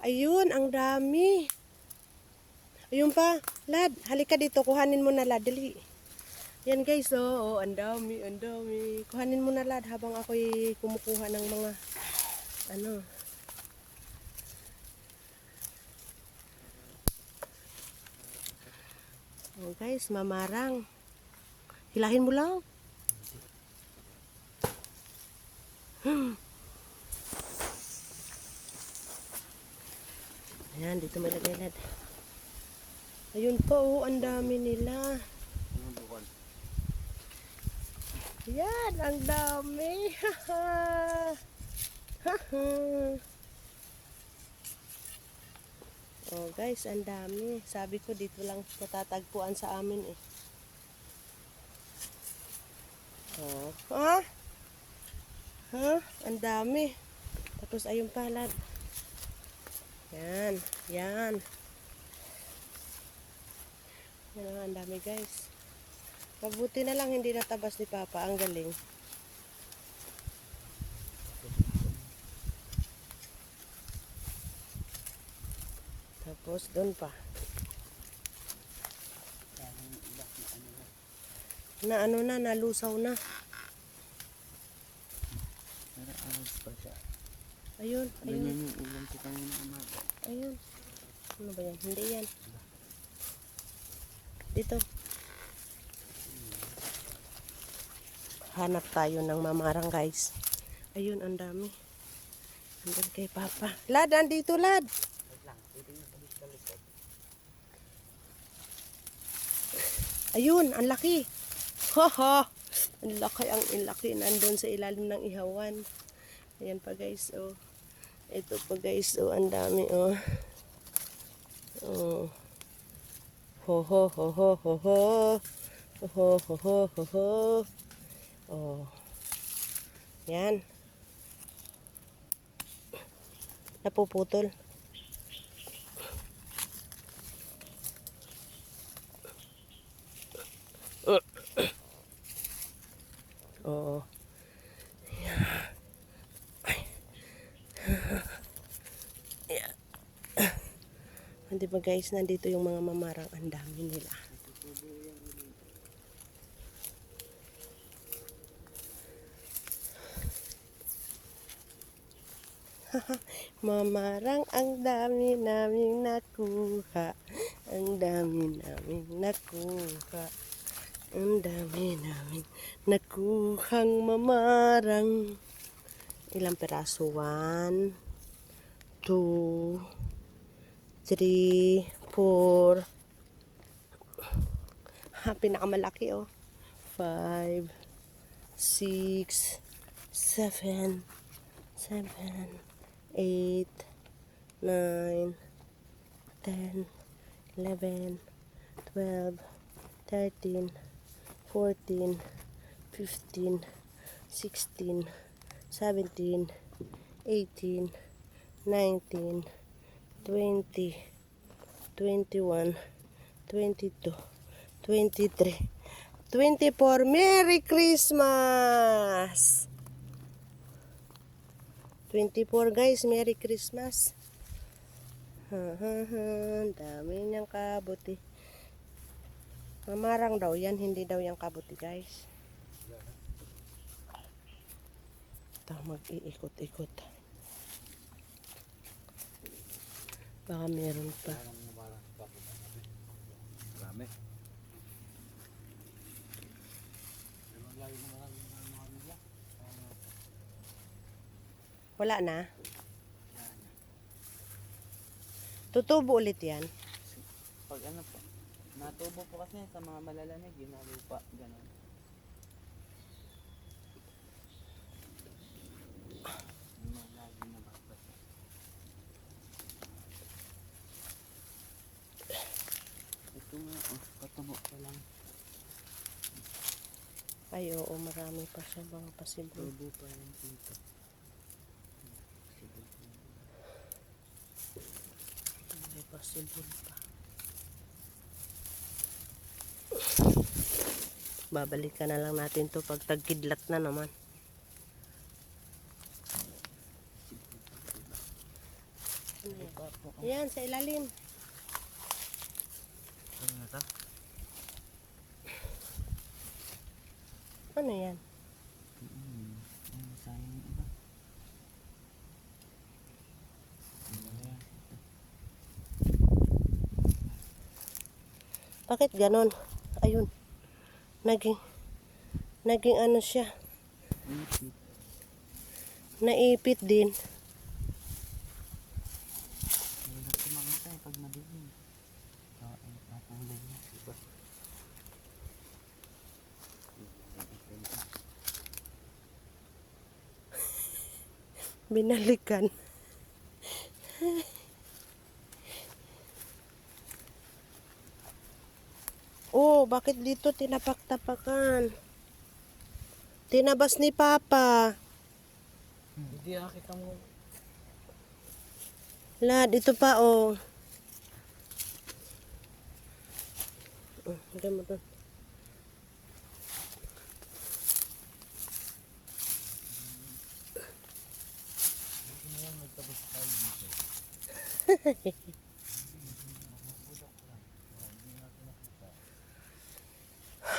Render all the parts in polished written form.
Ayun, ang dami. Ayun pa, lad. Halika dito, kuhanin mo na lad. Dali. Yan guys, oh, ang dami, ang dami. Kuhanin mo na lad habang ako'y kumukuha ng mga, ano. Oh guys, mamarang. Hilahin mo lang. Ayan, dito may lagay lad. Ayun po, oh, ang dami nila. Yan, ang dami. Oh guys, ang dami. Sabi ko dito lang matatagpuan sa amin eh. Oh, ha? Ha? Ang dami. Tapos ayun pa lad. Yan, yan. Yan ang dami guys. Mabuti na lang hindi natabas ni Papa. Ang galing. Tapos doon pa. Na ano na, nalusaw na. Ayun, ayun. Ganyan yung ulam ko kanina umaga. Ayun. Ano ba yan? Hindi yan. Dito. Hanap tayo ng mamarang guys. Ayun, ang dami. Andun kay Papa. Lad, andito lad. Ayun, ang laki. Haha. Ang laki. Nandun sa ilalim ng ihawan. Ayan pa guys, oh. Ito pa guys, oh, ang dami, oh. Oh. Ho ho ho ho ho ho. Ho ho ho ho ho. Oh. Yan. Napuputol. Oo. Yeah. Hindi ba guys, nandito yung mga mamarang, ang dami nila. Mamarang, ang dami naming nakuha. Ang dami naming nakuha. Ang dami namin nakuhang mamarang. Ilang peraso? 1, 2, 3, 4. Ha, pinakamalaki oh. 5, 6, 7, 8, 9, 10, 11, 12, 13, 14, 15, 16, 17, 18, 19, 20, 21, 22, 23, 24. Merry Christmas! 24 guys, Merry Christmas. Dami niyang kabuti. Mamarang daw yan, hindi daw yung kabuti guys. Ito, mag-iikot-ikot. Baka meron pa. Marami. Wala na? Tutubo ulit yan. Pag ano po, natubo po kasi sa mga malalamig, yun na lupa, gano'n. Yung mga lagi na bakbasa. Ito nga, oh, patubo pa lang. Ay, oo, marami pa siya mga pasibol. Tubo pa yan dito. May pasibol pa. Babalikan na lang natin to pag tagkidlat na naman. Ano yan? Pa po. Ayan, sa ilalim. Ano na ta? Ano yan? Ano sayang yung iba? Bakit ganon? Ayun. Naging ano siya. Ipit. Naipit din. Hirap ko makita eh pag madilim. Nakulay niya. Diba? Binalikan. Oh, bakit dito tinapak-tapakan? Tinabas ni Papa. Hindi kita mo. Lad, ito pa oh. Lagyan mo doon.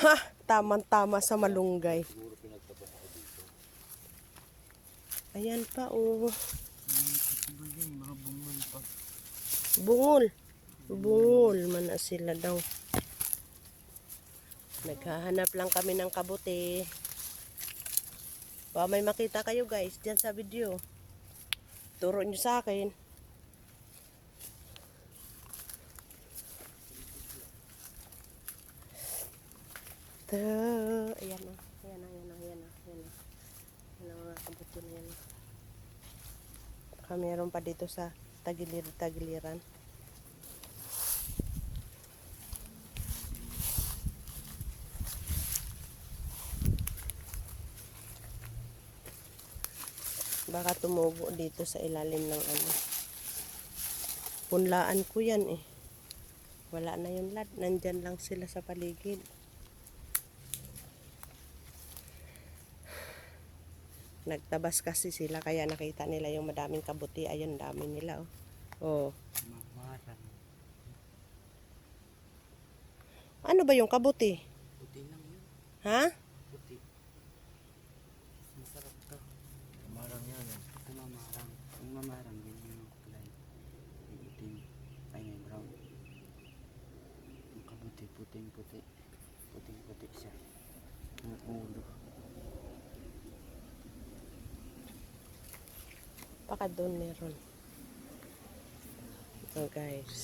Ha! Tamang-tama sa malunggay. Ayan pa oh. Possible din, mga bungol pa. Bungol. Bungol man na sila daw. Naghahanap lang kami ng kabuti. Baka may makita kayo guys dyan sa video. Turo nyo sa akin. Ayan o. Ayan o, ayan o, ayan o. Ayan o. Ayan o, mga kabuti na yan. Baka meron pa dito sa tagiliran. Baka tumubo dito sa ilalim ng ano. Punlaan ko yan eh. Wala na yung lad. Nandyan lang sila sa paligid. Nagtabas kasi sila kaya nakita nila yung madaming kabuti. Ayun, dami nila oh. Oh. Mamarang. Ano ba yung kabuti? Puti lang yun. Ha? Puti. Masarap to. Mamarang yan eh. Ito mamarang. Ang mamarang din yung kulay. Yung itim. Ay may brown. Yung kabuti, puting-puti. Puting-puti siya. Yung ulo. Baka doon meron. Ito guys.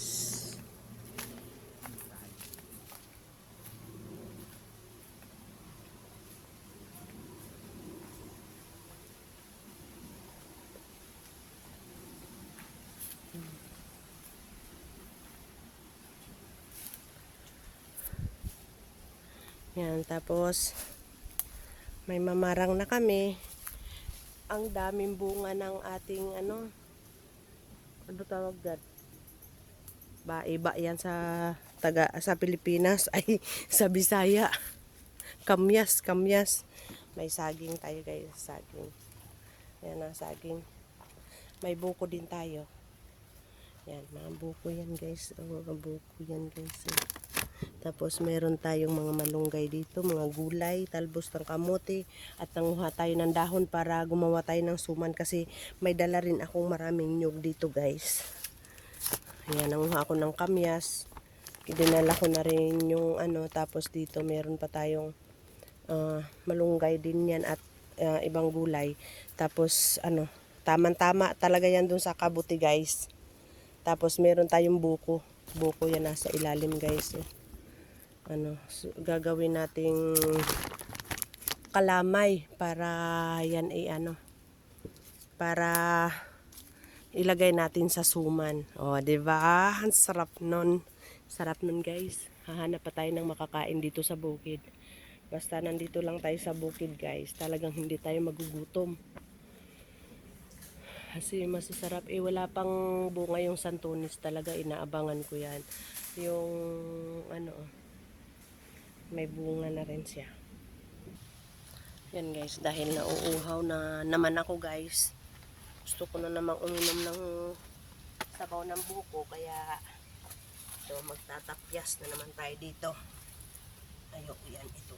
Yan, tapos may mamarang na kami. Ang daming bunga ng ating ano tawag dyan? Iba yan sa sa Pilipinas ay sa Bisaya. Kamyas. May saging tayo guys, saging. Yan ang saging. May buko din tayo. Yan, mga buko yan guys. Mga buko yan guys. Tapos meron tayong mga malunggay dito, mga gulay, talbos ng kamote, at nanguha tayo ng dahon para gumawa tayo ng suman kasi may dala rin akong maraming nyug dito guys. Ayan, nanguha ako ng kamyas. Dinala ko na rin yung ano, tapos dito meron pa tayong malunggay din yan at ibang gulay. Tapos ano, tamang-tama talaga yan dun sa kabuti guys. Tapos meron tayong buko. Buko yan nasa ilalim guys. Ano, gagawin nating kalamay para yan ay ano, para ilagay natin sa suman. O, di ba? Ang sarap nun. Sarap nun guys. Hahanap pa tayo ng makakain dito sa bukid. Basta nandito lang tayo sa bukid guys, talagang hindi tayo magugutom. Kasi masasarap. Wala pang bunga yung santunis talaga. Inaabangan ko yan. Yung ano, may bunga na rin siya. Yan guys, dahil nauuhaw na naman ako guys. Gusto ko na namang uminom ng ng buko, kaya ito, magtatapyas na naman tayo dito. Ayoko yan, ito.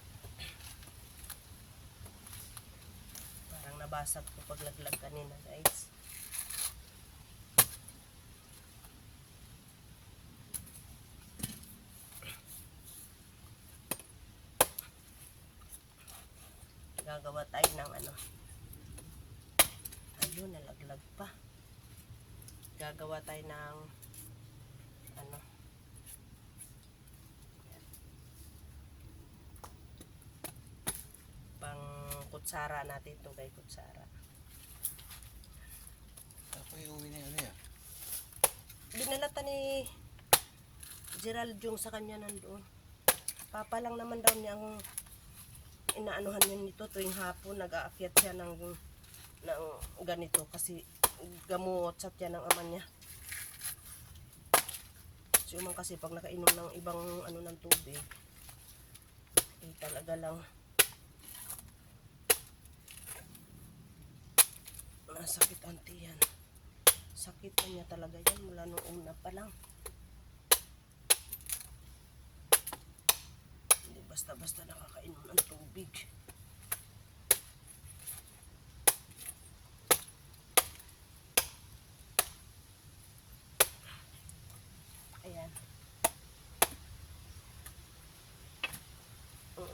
Parang nabasag ko paglaglag kanina, guys. Gagawa tayo ng ano. Ayun, nalaglag pa. Gagawa tayo ng ano. Yan. Pang kutsara natin ito, kay kutsara. Ako yung uwi na ano yan? Binalata ni Gerald yung sa kanya nandoon. Papa lang naman daw niya ang inaanuhan niya nito tuwing hapon. Nag-aakyat siya ng ganito kasi gamot sa tiyan ng ama niya. So man kasi pag nakainom ng ibang ano ng tubig, eh talaga lang nasakit ang tiyan. Sakit na niya talaga yan mula noong una pa lang. Hindi basta-basta nakakainom ng tubig. Ayan.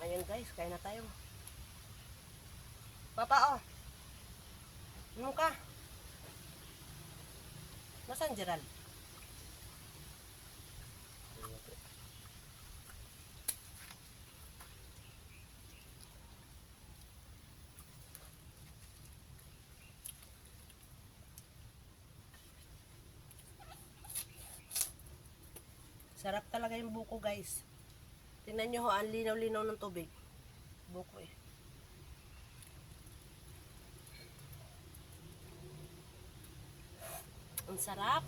Ayan guys, kain na tayo. Papa, oh. Ano ka? Nasaan Gerald? Sarap talaga yung buko guys. Tingnan nyo ho, ang linaw-linaw ng tubig. Buko eh. Ang sarap.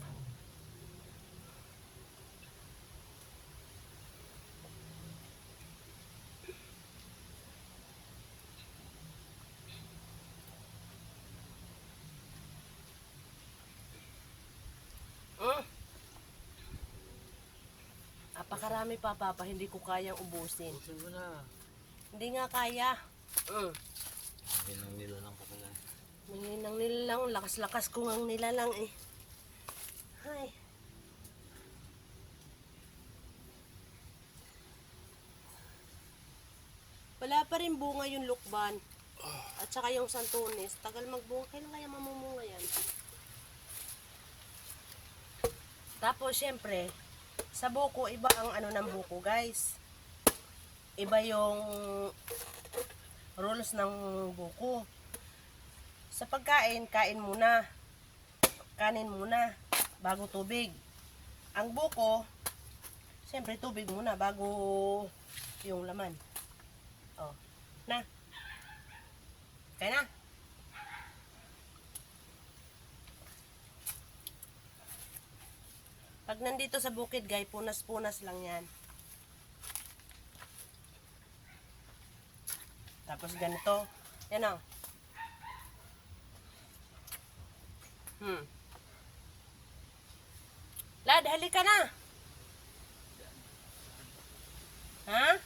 Napakarami pa papa, hindi ko kayang ubusin. Ubusin mo na. Hindi nga kaya. Yan ang nilalang ka pala. Nanginang nilalang, lakas-lakas ko ang nilalang eh. Hay. Wala pa rin bunga yung lukban. At saka yung santunis. Tagal magbunga. Kailan kaya mamumunga yan? Tapos syempre, sa buko, iba ang ano ng buko guys. Iba yung rules ng buko. Sa pagkain, kain muna. Kanin muna. Bago tubig. Ang buko, syempre tubig muna bago yung laman. Oh, na. Kaya na. Pag nandito sa bukid, guys, punas-punas lang yan. Tapos ganito. Yan o. Lad, halika na. Ha?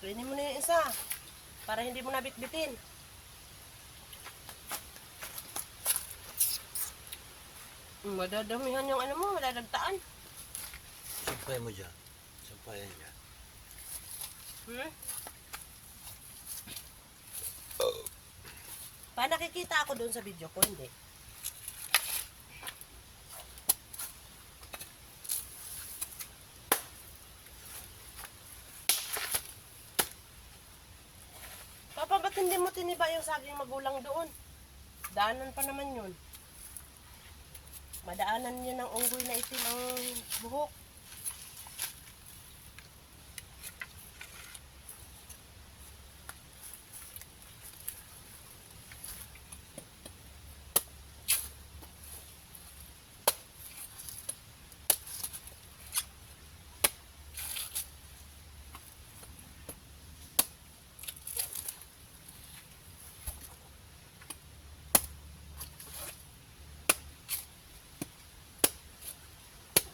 Kunin mo na yung isa. Para hindi mo nabitbitin. Madadamihan yung ano mo, madadagtaan. Sampay mo dyan. Sampayan dyan. Pa nakikita ako doon sa video ko, hindi. Papa, ba't hindi mo tiniba yung saging magulang doon? Daanan pa naman yun. Madaanan niya ng unggoy na itim ang buhok.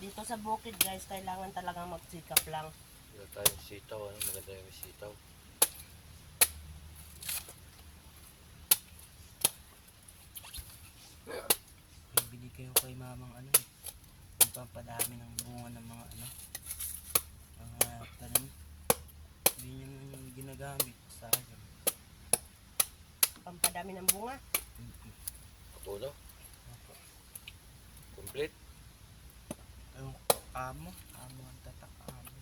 Dito sa bukid guys, kailangan talagang magsikap lang. Wala tayong sitaw, ano? Maganda yung sitaw. May bili kayo kay mamang ano eh. Yung pampadami ng bunga ng mga ano. Mga tanim. Yun yung ginagamit sa akin. Pampadami ng bunga. Puno? Opo. Complete? Ewan ko, amo. Amo ang tatak amo.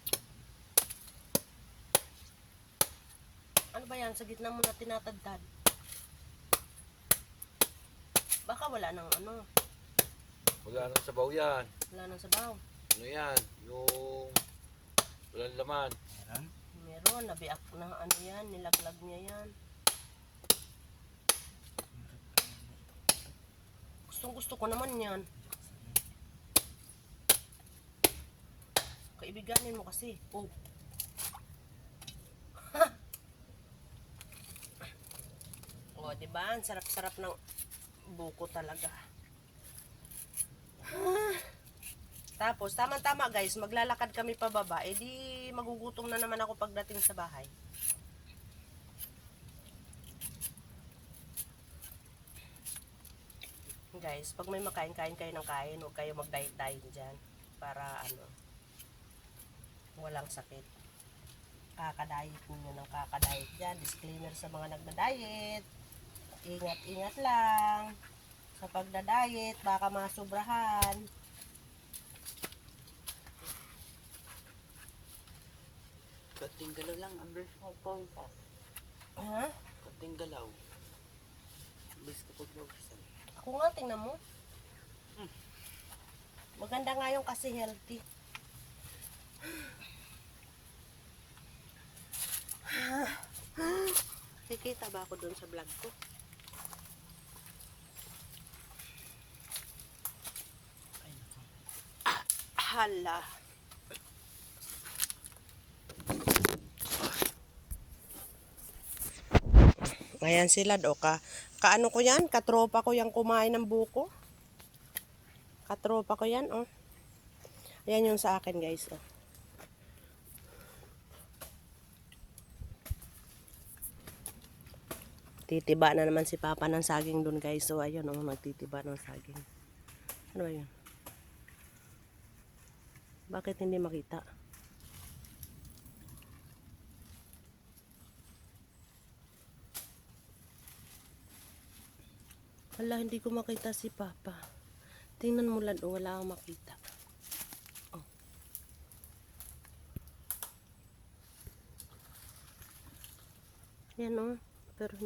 Ano ba yan? Sa gitna mo na tinatadtad. Baka wala nang ano. Wala nang sabaw yan. Wala nang sabaw. Ano yan? Yung walang laman. Meron? Meron. Nabiak na ano yan. Nilaglag niya yan. Gustong gusto ko naman yan. Kaibiganin mo kasi. Oh. Oh, di ba? Ang sarap-sarap ng buko talaga. Tapos, tama-tama guys, maglalakad kami pababa. Eh di, magugutom na naman ako pagdating sa bahay. Guys, pag may makain-kain kayo ng kain, huwag kayo mag-diet-diet dyan. Para ano, walang sakit. Kakadiet ninyo ng kakadiet dyan. Disclaimer sa mga nagda-diet. Ingat-ingat lang. Sa pagda-diet, baka masubrahan. Kating galaw lang. Amber mo po. Ha? Kating galaw. Ambis kapag nawasan. Ako nga, tingnan mo. Maganda nga yung kasi healthy. Kikita ba ako dun sa vlog ko? Ay nako. Hala. Ayan sila do kaano ko yan? Katropa ko yan kumain ng buko. Katropa ko yan, oh. Ayan yung sa akin, guys, oh. Titiba na naman si Papa ng saging dun, guys. So, ayun, oh, magtitiba ng saging. Ano ba yun? Bakit hindi makita? Hala, hindi ko makita si Papa. Tingnan mo lang, oh, wala akong makita. Oh. Yan, oh. Pero